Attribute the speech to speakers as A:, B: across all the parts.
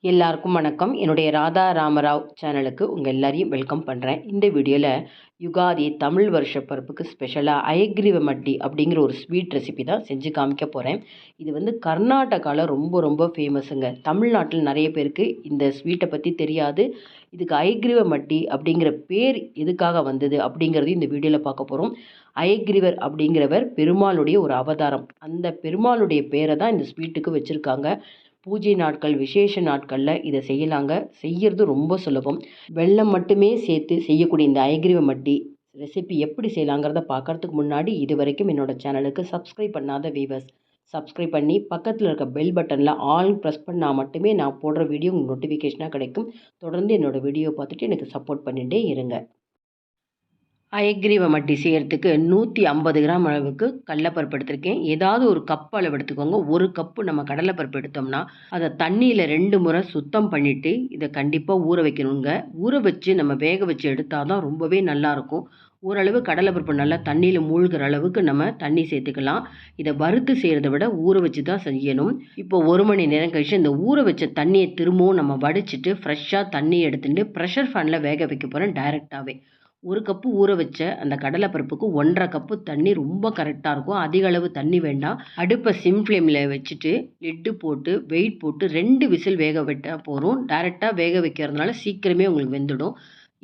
A: எல்லாருக்கும் வணக்கம். என்னுடைய ராதா ராமராவ் சேனலுக்கு உங்கள் எல்லாரையும் வெல்கம் பண்ணுறேன். இந்த வீடியோவில் யுகாதி தமிழ் வருஷ பிறப்புக்கு ஸ்பெஷலாக அயக்ரீவ மட்டி அப்படிங்கிற ஒரு ஸ்வீட் ரெசிபி தான் செஞ்சு காமிக்க போகிறேன். இது வந்து கர்நாடகாவில் ரொம்ப ரொம்ப ஃபேமஸுங்க. தமிழ்நாட்டில் நிறைய பேருக்கு இந்த ஸ்வீட்டை பற்றி தெரியாது. இதுக்கு அயக்ரீவ மட்டி அப்படிங்கிற பேர் எதுக்காக வந்தது அப்படிங்கிறதையும் இந்த வீடியோவில் பார்க்க போகிறோம். அயக்ரீவர் அப்படிங்கிறவர் பெருமாளுடைய ஒரு அவதாரம். அந்த பெருமாளுடைய பேரை தான் இந்த ஸ்வீட்டுக்கு வச்சுருக்காங்க. பூஜை நாட்கள், விசேஷ நாட்களில் இதை செய்யலாங்க. செய்கிறது ரொம்ப சுலபம். வெல்லம் மட்டுமே சேர்த்து செய்யக்கூடிய இந்த அயக்ரீவ மட்டி ரெசிபி எப்படி செய்யலாங்கிறத பார்க்கறதுக்கு முன்னாடி இது வரைக்கும் என்னோடய சேனலுக்கு சப்ஸ்கிரைப் பண்ணாத வீவர்ஸ் சப்ஸ்கிரைப் பண்ணி பக்கத்தில் இருக்க பெல் பட்டனில் ஆல் ப்ரெஸ் பண்ணால் மட்டுமே நான் போடுற வீடியோ உங்களுக்கு நோட்டிஃபிகேஷனாக கிடைக்கும். தொடர்ந்து என்னோடய வீடியோ பார்த்துட்டு எனக்கு சப்போர்ட் பண்ணிகிட்டே இருங்க. அயக்ரீவ மட்டி செய்கிறதுக்கு 150 கிராம் அளவுக்கு கடலைப்பருப்பு எடுத்திருக்கேன். ஏதாவது ஒரு கப் அளவு எடுத்துக்கோங்க. ஒரு கப்பு நம்ம கடலைப்பருப்பு எடுத்தோம்னா அதை தண்ணியில் 2 முறை சுத்தம் பண்ணிவிட்டு இதை கண்டிப்பாக ஊற வைக்கணுங்க. ஊற வச்சு நம்ம வேக வச்சு எடுத்தால் தான் ரொம்பவே நல்லாயிருக்கும். ஓரளவு கடலைப்பருப்பு நல்லா தண்ணியில் மூழ்கிற அளவுக்கு நம்ம தண்ணி சேர்த்துக்கலாம். இதை வறுத்து செய்கிறத விட ஊற வச்சு தான் செய்யணும். இப்போ 1 மணி நேரம் கழிச்சு இந்த ஊற வச்ச தண்ணியை திரும்பவும் நம்ம வடிச்சிட்டு ஃப்ரெஷ்ஷாக தண்ணி எடுத்துட்டு ப்ரெஷர் ஃபேனில் வேக வைக்க போகிறேன் டைரெக்டாகவே. 1 கப்பு ஊற வச்ச அந்த கடலைப்பருப்புக்கு 1½ கப்பு தண்ணி ரொம்ப கரெக்டாக இருக்கும். அதிக அளவு தண்ணி வேண்டாம். அடுப்பை சிம் ஃப்ளேமில் வச்சுட்டு லிட்டு போட்டு வெயிட் போட்டு 2 விசில் வேக விட்டால் போதும். டைரெக்டாக வேக வைக்கிறதுனால சீக்கிரமே உங்களுக்கு வெந்துடும்.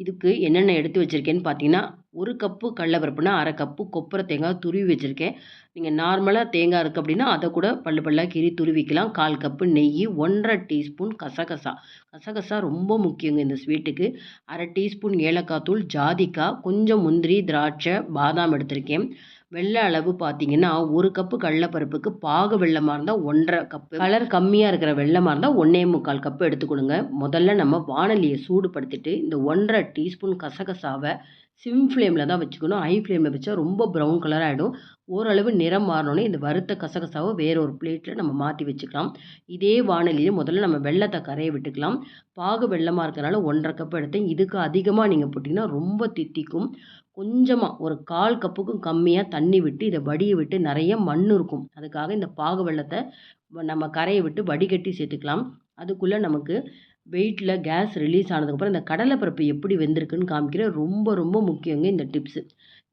A: இதுக்கு என்னென்ன எடுத்து வச்சுருக்கேன்னு பார்த்தீங்கன்னா, 1 கப்பு கடலைப்பருப்புனா 1/2 கப்பு கொப்பரை தேங்காய் துருவி வச்சுருக்கேன். நீங்கள் நார்மலாக தேங்காய் இருக்குது அப்படின்னா அதை கூட பல்லாக கீறி துருவிக்கலாம். 1/4 கப்பு நெய், 1½ டீஸ்பூன் கசகசா. கசகசா ரொம்ப முக்கியங்க இந்த ஸ்வீட்டுக்கு. 1/2 டீஸ்பூன் ஏலக்காய் தூள், ஜாதிக்காய், கொஞ்சம் முந்திரி, திராட்சை, பாதாம் எடுத்திருக்கேன். வெள்ளை அளவு பார்த்தீங்கன்னா 1 கப்பு கடலைப்பருப்புக்கு பாகு வெல்லமாக இருந்தால் 1½ கப்பு, கலர் கம்மியாக இருக்கிற வெல்லமாக இருந்தால் 1¼ கப்பு எடுத்துக்கொடுங்க. முதல்ல நம்ம வானலியை சூடுபடுத்திட்டு இந்த 1½ டீஸ்பூன் கசகசாவை சிம் ஃப்ளேமில் தான் வச்சுக்கணும். ஹை ஃப்ளேமில் வச்சா ரொம்ப ப்ரௌன் கலர் ஆகிடும். ஓரளவு நிறம் மாறினோன்னே இந்த வறுத்த கசகசாவை வேற ஒரு பிளேட்டில் நம்ம மாற்றி வச்சுக்கலாம். இதே வானலியில் முதல்ல நம்ம வெல்லத்தை கரைய விட்டுக்கலாம். பாகு வெல்லமாக இருக்கிறனால 1½ கப்பு எடுத்தேன். இதுக்கு அதிகமாக நீங்கள் போட்டிங்கன்னா ரொம்ப தித்திக்கும். கொஞ்சமாக ஒரு 1/4 கப்புக்கும் கம்மியாக தண்ணி விட்டு இதை வடிய விட்டு, நிறைய மண் இருக்கும், அதுக்காக இந்த பாகு வெல்லத்தை நம்ம கரையை விட்டு வடிகட்டி சேர்த்துக்கலாம். அதுக்குள்ளே நமக்கு வெயிட்டில் கேஸ் ரிலீஸ் ஆனதுக்கப்புறம் இந்த கடலைப்பருப்பு எப்படி வெந்திருக்குன்னு காமிக்கிறேன். ரொம்ப ரொம்ப முக்கியங்க இந்த டிப்ஸு.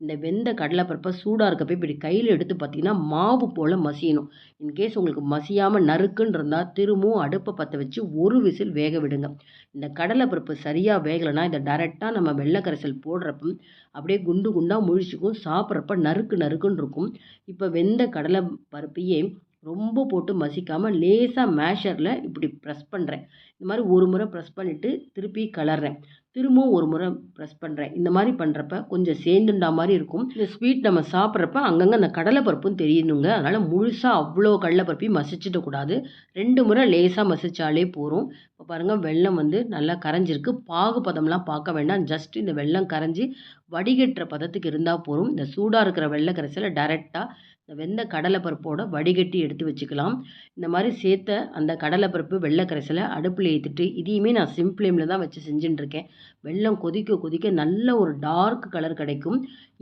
A: இந்த வெந்த கடலைப்பருப்பை சூடாக இருக்கப்போ இப்படி கையில் எடுத்து பார்த்தீங்கன்னா மாவு போல் மசியணும். இன்கேஸ் உங்களுக்கு மசியாமல் நறுக்குன்னு இருந்தால் திரும்பவும் அடுப்பை பற்ற வச்சு 1 விசில் வேக விடுங்க. இந்த கடலைப்பருப்பு சரியாக வேகலைன்னா இதை டைரெக்டாக நம்ம வெள்ளை கரைசல் போடுறப்ப அப்படியே குண்டு குண்டாக முழிச்சிக்கும். சாப்பிட்றப்ப நறுக்கு நறுக்குன்னு இருக்கும். இப்போ வெந்த கடலை பருப்பையே ரொம்ப போட்டு மசிக்காமல் லேசாக மேஷரில் இப்படி ப்ரெஸ் பண்ணுறேன். இந்த மாதிரி ஒரு முறை ப்ரெஸ் பண்ணிவிட்டு திருப்பி கலர்றேன். திரும்பவும் ஒரு முறை ப்ரெஸ் பண்ணுறேன். இந்த மாதிரி பண்ணுறப்ப கொஞ்சம் சேர்ந்துண்டா மாதிரி இருக்கும். இந்த ஸ்வீட் நம்ம சாப்பிட்றப்ப அங்கங்கே அந்த கடலைப்பருப்பும் தெரியணுங்க. அதனால் முழுசாக அவ்வளோ கடலைப்பருப்பையும் மசிச்சிடக்கூடாது. 2 முறை லேசாக மசிச்சாலே போதும். இப்போ பாருங்கள் வெல்லம் வந்து நல்லா கரைஞ்சிருக்கு. பாகு பதம்லாம் பார்க்க வேண்டாம். ஜஸ்ட் இந்த வெல்லம் கரைஞ்சி வடிகட்டுற பதத்துக்கு இருந்தால் போதும். இந்த சூடாக இருக்கிற வெள்ளை கரைசலை டைரெக்டாக இந்த வெந்த கடலைப்பருப்போட வடிகட்டி எடுத்து வச்சுக்கலாம். இந்த மாதிரி சேர்த்த அந்த கடலைப்பருப்பு வெள்ளை கரைசலை அடுப்பில் ஏற்றிட்டு இதையுமே நான் சிம் ஃப்ளேமில் தான் வச்சு செஞ்சுட்டுருக்கேன். வெல்லம் கொதிக்க கொதிக்க நல்ல ஒரு டார்க் கலர் கிடைக்கும்.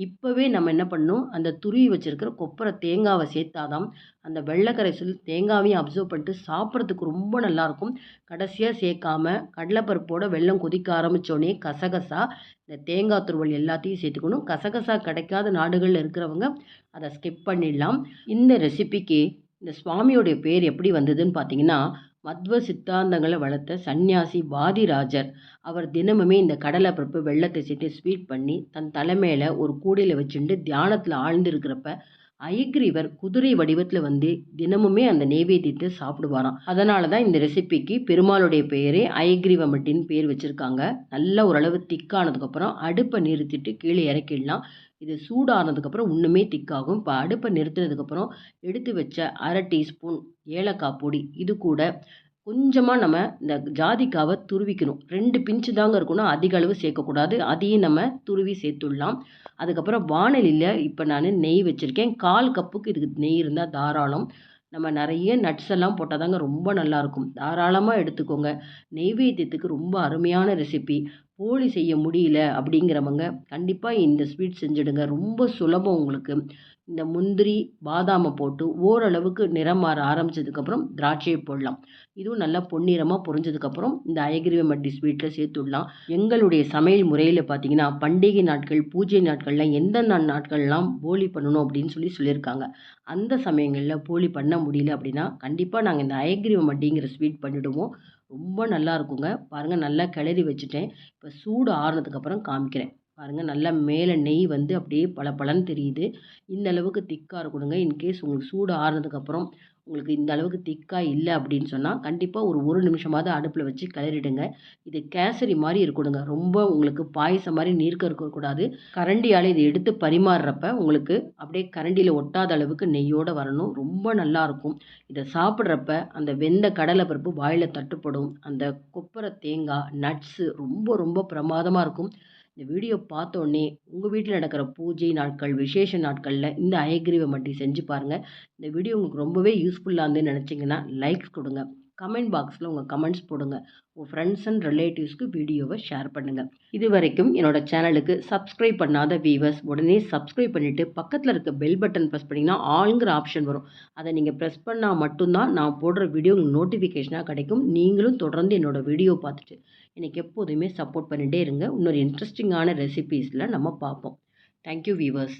A: இப்போவே நம்ம என்ன பண்ணணும், அந்த துருவி வச்சுருக்கிற கொப்பரை தேங்காவை சேர்த்தாதான் அந்த வெள்ளை கரைசல் தேங்காவையும் அப்சர்வ் பண்ணிட்டு சாப்பிட்றதுக்கு ரொம்ப நல்லாயிருக்கும். கடைசியாக சேர்க்காம கடலைப்பருப்போட வெல்லம் கொதிக்க ஆரம்பித்தோடனே கசகசா, இந்த தேங்காய் துருவல் எல்லாத்தையும் சேர்த்துக்கணும். கசகசா கிடைக்காத நாடுகளில் இருக்கிறவங்க அதை ஸ்கிப் பண்ணிடலாம். இந்த ரெசிபிக்கு இந்த சுவாமியோடைய பேர் எப்படி வந்ததுன்னு பார்த்தீங்கன்னா, மத்வ சித்தாந்தங்களை வளர்த்த சன்னியாசி வாதிராஜர். அவர் தினமுமே இந்த கடலைப்பருப்பு வெல்லத்தை சேர்த்து ஸ்வீட் பண்ணி தன் தலைமையில் ஒரு கூடையில் வச்சுட்டு தியானத்தில் ஆழ்ந்து இருக்கிறப்ப அயக்ரீவர் குதிரை வடிவத்தில் வந்து தினமுமே அந்த நெய்வேத்தியத்தை சாப்பிடுவாராம். அதனால தான் இந்த ரெசிபிக்கு பெருமாளுடைய பெயரே அயக்ரீவ மட்டின்னு பேர் வச்சுருக்காங்க. நல்ல ஓரளவு திக்கானதுக்கப்புறம் அடுப்பை நிறுத்திட்டு கீழே இறக்கிடலாம். இது சூடானதுக்கப்புறம் இன்னுமே திக்காகும். இப்போ அடுப்பை நிறுத்தினதுக்கப்புறம் எடுத்து வச்ச 1/2 டீஸ்பூன் ஏலக்காய் பொடி, இது கூட கொஞ்சமாக நம்ம இந்த ஜாதிக்காவை துருவிக்கணும். 2 பிஞ்சு தாங்க இருக்கணும், அதிக அளவு சேர்க்கக்கூடாது. அதையும் நம்ம துருவி சேர்த்துடலாம். அதுக்கப்புறம் வாணலியில் இப்போ நான் நெய் வச்சுருக்கேன். 1/4 கப்புக்கு இதுக்கு நெய் இருந்தால் தாராளம். நம்ம நிறைய நட்ஸ் எல்லாம் போட்டால் தாங்க ரொம்ப நல்லாயிருக்கும். தாராளமாக எடுத்துக்கோங்க. நெய்வேத்தியத்துக்கு ரொம்ப அருமையான ரெசிபி. போலி செய்ய முடியல அப்படிங்கிறவங்க கண்டிப்பாக இந்த ஸ்வீட் செஞ்சுடுங்க. ரொம்ப சுலபம் உங்களுக்கு. இந்த முந்திரி பாதாமை போட்டு ஓரளவுக்கு நிறம் மாற ஆரம்பித்ததுக்கப்புறம் திராட்சையை போடலாம். இதுவும் நல்லா பொன்னிறமாக பொரிஞ்சதுக்கப்புறம் இந்த அயகிரிவ மட்டி ஸ்வீட்டில் சேர்த்து விடலாம். எங்களுடைய சமையல் முறையில் பார்த்தீங்கன்னா பண்டிகை நாட்கள் பூஜை நாட்களில் எந்தெந்த நாட்கள்லாம் போலி பண்ணணும் அப்படின்னு சொல்லியிருக்காங்க. அந்த சமயங்களில் போலி பண்ண முடியல அப்படின்னா கண்டிப்பாக நாங்கள் இந்த அயகிரிவ மட்டிங்கிற ஸ்வீட் பண்ணிவிடுவோம். ரொம்ப நல்லா இருக்குங்க. பாருங்கள் நல்லா கிளறி வச்சுட்டேன். இப்போ சூடு ஆறுனதுக்கப்புறம் காமிக்கிறேன். பாருங்கள் நல்லா மேலே நெய் வந்து அப்படியே பளபளன்னு தெரியுது. இந்த அளவுக்கு திக்காக இருக்கணுங்க. இன்கேஸ் உங்களுக்கு சூடு ஆறுனதுக்கப்புறம் உங்களுக்கு இந்த அளவுக்கு திக்கா இல்ல அப்படின்னு சொன்னா, கண்டிப்பா ஒரு 1 நிமிஷமாவது அடுப்புல வச்சு கிளறிடுங்க. இது கேசரி மாரி இருக்கணுங்க. ரொம்ப உங்களுக்கு பாயசம் மாரி நீர்க்க இருக்கக்கூடாது. கரண்டியால இத எடுத்து பரிமாறுறப்ப உங்களுக்கு அப்படியே கரண்டியில ஒட்டாத அளவுக்கு நெய்யோட வரணும். ரொம்ப நல்லாருக்கும். இத சாப்பிடுறப்ப அந்த வெந்த கடலை பருப்பு வாயில தட்டுப்படும். அந்த கொப்பர தேங்காய், நட்ஸு ரொம்ப ரொம்ப பிரமாதமா இருக்கும். இந்த வீடியோ பார்த்தோனே உங்க வீட்ல நடக்கிற பூஜை நாட்கள், விசேஷ நாட்கள்ல இந்த அயக்கிரிவ மட்டி செஞ்சு பாருங்க. இந்த வீடியோ உங்களுக்கு ரொம்பவே யூஸ்ஃபுல்லா இருந்துன்னு நினச்சிங்கன்னா, லைக்ஸ் கொடுங்க. கமெண்ட் பாக்ஸில் உங்கள் கமெண்ட்ஸ் போடுங்க. உங்கள் ஃப்ரெண்ட்ஸ் அண்ட் ரிலேட்டிவ்ஸ்க்கு வீடியோவை ஷேர் பண்ணுங்கள். இது வரைக்கும் என்னோட சேனலுக்கு சப்ஸ்கிரைப் பண்ணாத வீவர்ஸ் உடனே சப்ஸ்கிரைப் பண்ணிவிட்டு பக்கத்தில் இருக்க பெல் பட்டன் ப்ரெஸ் பண்ணிங்கன்னா ஆளுங்கிற ஆப்ஷன் வரும். அதை நீங்கள் ப்ரெஸ் பண்ணால் மட்டும்தான் நான் போடுற வீடியோ உங்களுக்கு நோட்டிஃபிகேஷனாக கிடைக்கும். நீங்களும் தொடர்ந்து என்னோட வீடியோ பார்த்துட்டு எனக்கு எப்போதுமே சப்போர்ட் பண்ணிகிட்டே இருங்க. இன்னொரு இன்ட்ரெஸ்டிங்கான ரெசிபீஸில் நம்ம பார்ப்போம். Thank you viewers.